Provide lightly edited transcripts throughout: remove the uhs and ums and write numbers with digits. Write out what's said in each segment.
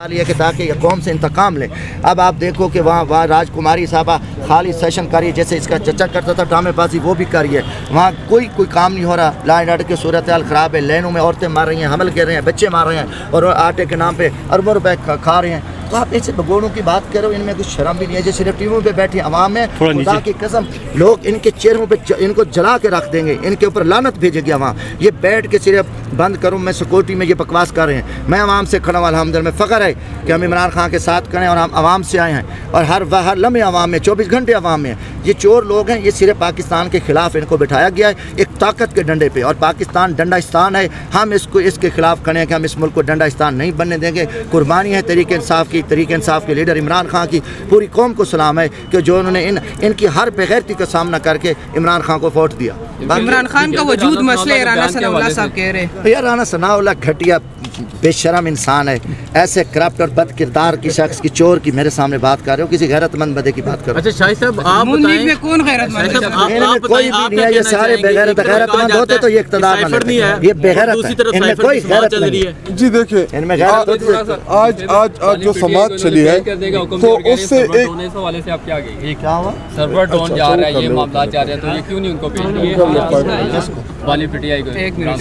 ہے کہ تاکہ یہ قوم سے انتقام لیں۔ اب آپ دیکھو کہ وہاں راجکماری صاحبہ خالی سیشن کری جیسے اس کا چچا کرتا تھا ڈرامے بازی وہ بھی کری ہے، وہاں کوئی کام نہیں ہو رہا۔ لا اینڈ آرڈر کی صورتحال خراب ہے، لینوں میں عورتیں مار رہی ہیں، حمل کر رہے ہیں، بچے مار رہے ہیں اور آٹے کے نام پہ اربوں روپے کھا رہے ہیں۔ تو آپ ایسے بگوڑوں کی بات کرو، ان میں کچھ شرم بھی نہیں ہے جو صرف ٹی ویوں پہ بیٹھی عوام ہے۔ خدا کی قسم لوگ ان کے چہروں پہ ان کو جلا کے رکھ دیں گے، ان کے اوپر لعنت بھیجے گی عوام۔ یہ بیٹھ کے صرف بند کروں میں سیکورٹی میں یہ بکواس کر رہے ہیں، میں عوام سے کھڑا ہوں۔ الحمدللہ میں فخر ہے کہ ہم عمران خان کے ساتھ کریں اور ہم عوام سے آئے ہیں اور ہر لمحے عوام میں 24 گھنٹے عوام میں۔ یہ چور لوگ ہیں، یہ صرف پاکستان کے خلاف ان کو بٹھایا گیا ہے ایک طاقت کے ڈنڈے پہ، اور پاکستان ڈنڈاستان ہے۔ ہم اس کے خلاف کھڑے ہیں کہ ہم اس ملک کو ڈنڈاستان نہیں بننے دیں گے۔ قربانی ہے تحریک انصاف کے لیڈر عمران خان کی، پوری قوم کو سلام ہے کہ جو انہوں نے ان کی ہر بغیرتی کا سامنا کر کے عمران خان کو ووٹ دیا۔ عمران خان کا وجود مسئلہ ہے، رانا ثناء اللہ صاحب کہہ رہے ہیں۔ یہ رانا ثناء اللہ گھٹیا بے شرم انسان ہے، ایسے کرپٹ اور بد کردار کی شخص کی، چور کی میرے سامنے بات کر رہے ہو، کسی غیرت مند بندے کی بات کرو۔ اچھا شاہد صاحب آپ منیب میں کون غیرت مند ہے؟ کوئی بھی نہیں ہے، یہ سارے بغیرت مند ہوتے تو یہ اقتدار مند ہوتے، یہ بغیرت ہے، ان میں کوئی غیرت نہیں ہے۔ جی دیکھیں ان میں غیرت ہوتی ہے۔ آج جو سماعت چلی ہے تو اس سے ایک حوالے سے آپ کیا گئی کیا ہوا؟ سرور ڈون جا رہا ہے، یہ معاملات جا رہے ہیں، تو یہ کیوں نہیں ان کو بھیج والی پی آئی کو؟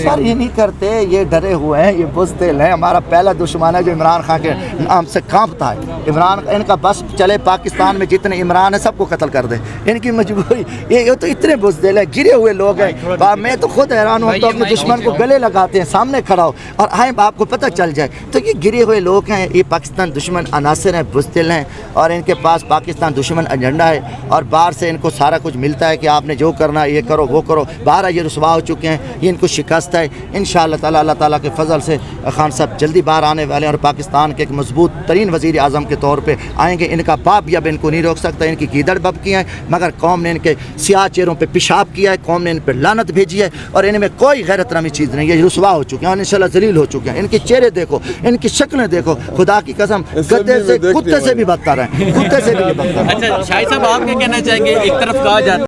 سر یہ نہیں کرتے، یہ ڈرے ہوئے ہیں، یہ بزدل ہیں۔ ہمارا پہلا دشمن ہے جو عمران خان کے نام سے کانپتا ہے۔ ان کا بس چلے پاکستان میں جتنے عمران ہیں سب کو قتل کر دیں، ان کی مجبوری یہ تو اتنے بزدل ہیں، گرے ہوئے لوگ ہیں۔ میں تو خود حیران ہوں، تو اپنے دشمن کو گلے لگاتے ہیں، سامنے کھڑا ہو اور آئیں آپ کو پتہ چل جائے۔ تو یہ گرے ہوئے لوگ ہیں، یہ پاکستان دشمن عناصر ہیں، بزدل ہیں، اور ان کے پاس پاکستان دشمن ایجنڈا ہے، اور باہر سے ان کو سارا کچھ ملتا ہے کہ آپ نے جو کرنا ہے یہ کرو وہ کرو۔ باہر یہ رسوا ہو چکے ہیں، یہ ان کو شکست ہے۔ انشاءاللہ تعالیٰ اللہ تعالیٰ کے فضل سے خان صاحب جلدی باہر آنے والے ہیں اور پاکستان کے ایک مضبوط ترین وزیر اعظم کے طور پہ آئیں گے۔ ان کا باپ بھی اب ان کو نہیں روک سکتا، ان کی گیدڑ بب کی ہیں، مگر قوم نے ان کے سیاہ چہروں پہ پیشاب کیا ہے، قوم نے ان پہ لعنت بھیجی ہے، اور ان میں کوئی غیرت نامی چیز نہیں ہے۔ یہ رسوا ہو چکے ہیں اور انشاءاللہ ذلیل ہو چکے ہیں۔ ان کے چہرے دیکھو، ان کی شکلیں دیکھو، خدا کی قسم گدے سے کتے سے بھی بدتر ہیں، کتے سے بھی بدتر ہیں۔ اچھا شاہد صاحب آپ کیا کہنا چاہیں گے؟ ایک طرف کہا جاتا